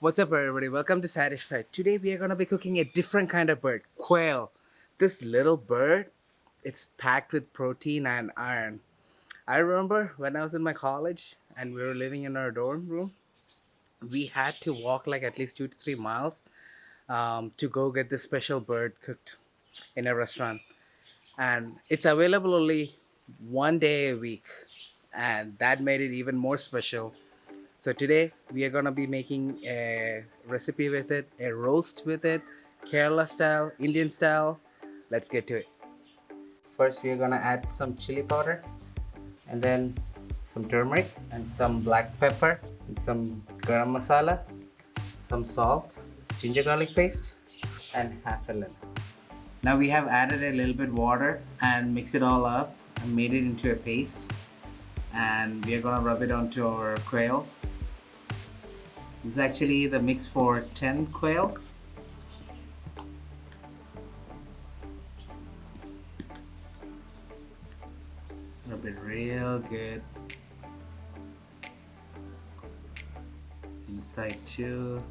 What's up, everybody? Welcome to Satishfied. Today we are gonna be cooking a different kind of bird, quail. This little bird, it's packed with protein and iron. I remember when I was in my college and we were living in our dorm room, we had to walk like at least 2 to 3 miles to go get this special bird cooked in a restaurant, and it's available only one day a week, and that made it even more special. So today we are gonna be making a recipe with it, a roast with it, Kerala style, Indian style. Let's get to it. First we are gonna add some chili powder and then some turmeric and some black pepper and some garam masala, some salt, ginger garlic paste, and half a lemon. Now we have added a little bit water and mix it all up and made it into a paste, and we are gonna rub it onto our quail. This is actually the mix for 10 quails. Rub it real good. Inside too.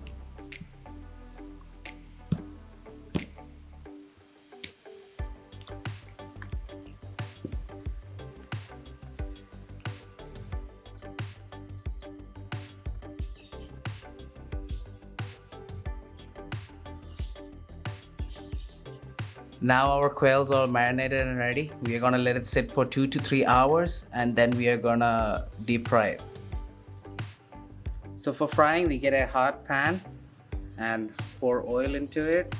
Now our quails are marinated and ready. We are gonna let it sit for 2 to 3 hours and then we are gonna deep fry it. So for frying, we get a hot pan and pour oil into it.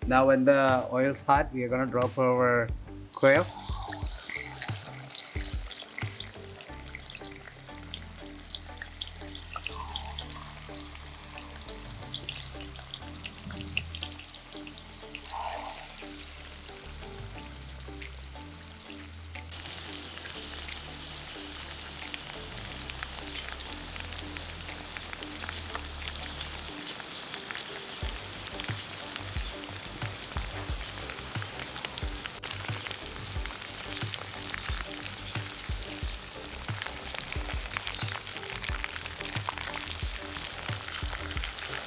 Now when the oil's hot, we are gonna drop our quail.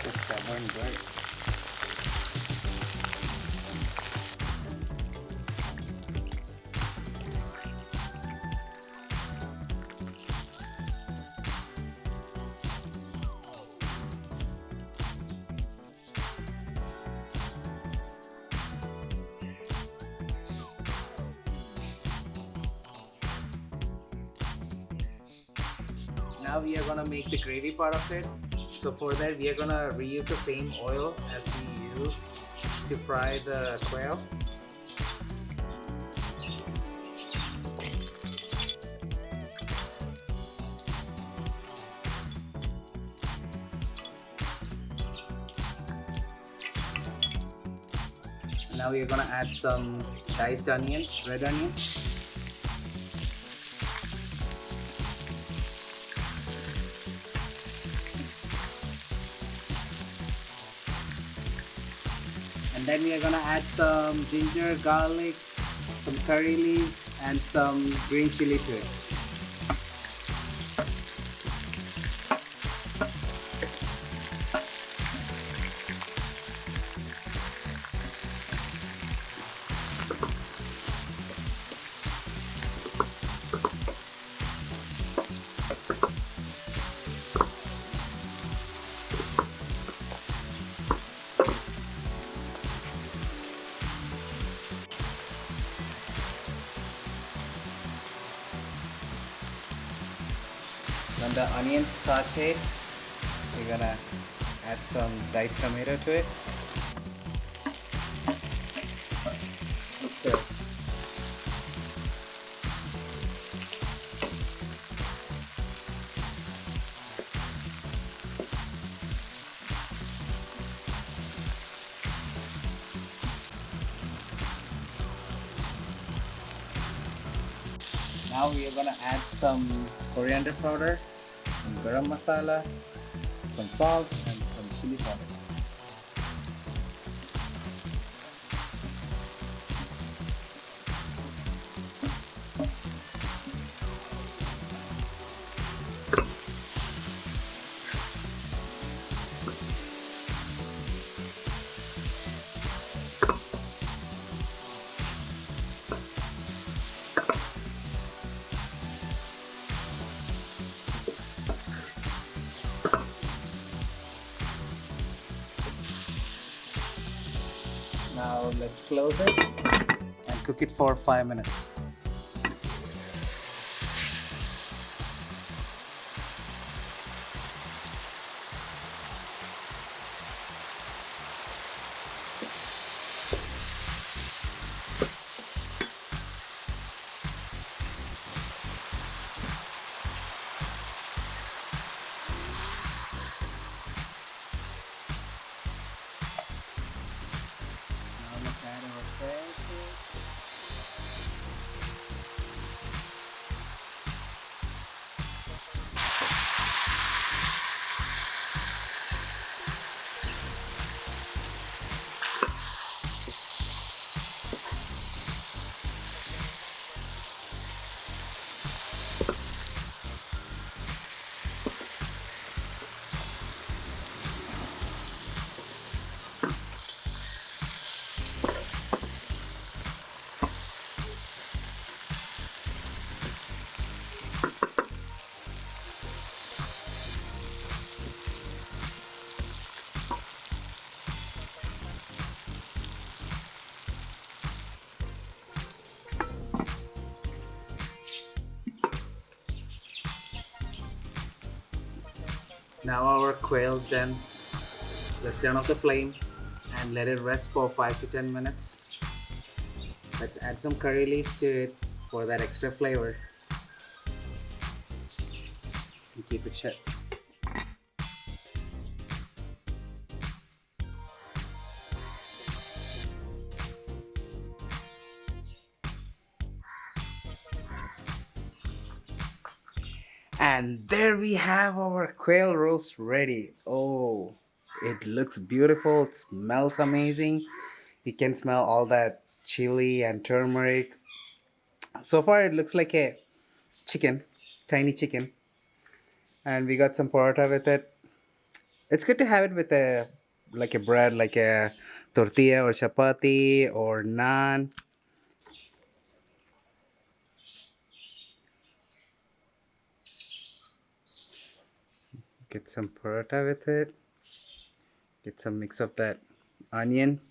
Just that one right. Now we are gonna make the gravy part of it. So for that we are gonna reuse the same oil as we used to fry the quail. Now we are gonna add some diced onions, red onions. And then we are gonna add some ginger, garlic, some curry leaves, and some green chili to it. When the onions saute, we're gonna add some diced tomato to it. So, now we are gonna add some coriander powder, some garam masala, some salt, and some chili powder. So let's close it and cook it for 5 minutes. Now let's add our fish. Now our quail's done. Let's turn off the flame and let it rest for 5 to 10 minutes. Let's add some curry leaves to it for that extra flavor and keep it shut. And there we have our quail roast ready. Oh, it looks beautiful, it smells amazing. You can smell all that chili and turmeric. So far, it looks like a chicken, tiny chicken. And we got some paratha with it. It's good to have it with a like a bread, like a tortilla or chapati or naan. Get some paratha with it. Get some mix of that onion.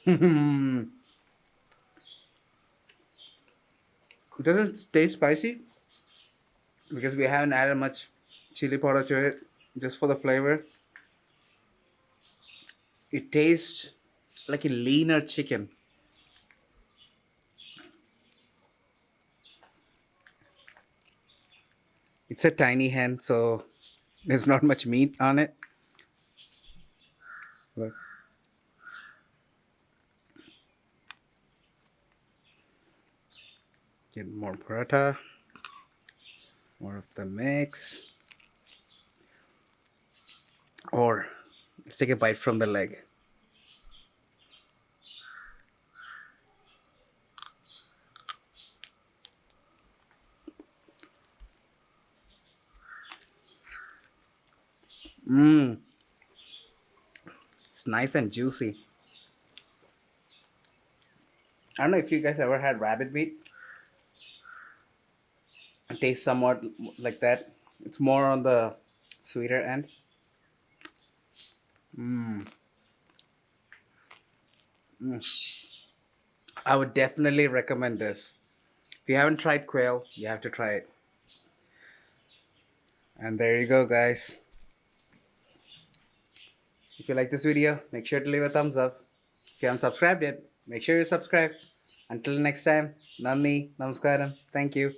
It doesn't taste spicy because we haven't added much chili powder to it, just for the flavor. It tastes like a leaner chicken. It's a tiny hen, so there's not much meat on it. Look. Get more paratha, more of the mix. Or let's take a bite from the leg. Mmm, it's nice and juicy. I don't know if you guys ever had rabbit meat. It tastes somewhat like that. It's more on the sweeter end. Mmm. I would definitely recommend this. If you haven't tried quail, you have to try it. And there you go, guys. If you like this video, make sure to leave a thumbs up. If you haven't subscribed yet, make sure you subscribe. Until next time, Nandi, Namaskaram. Thank you.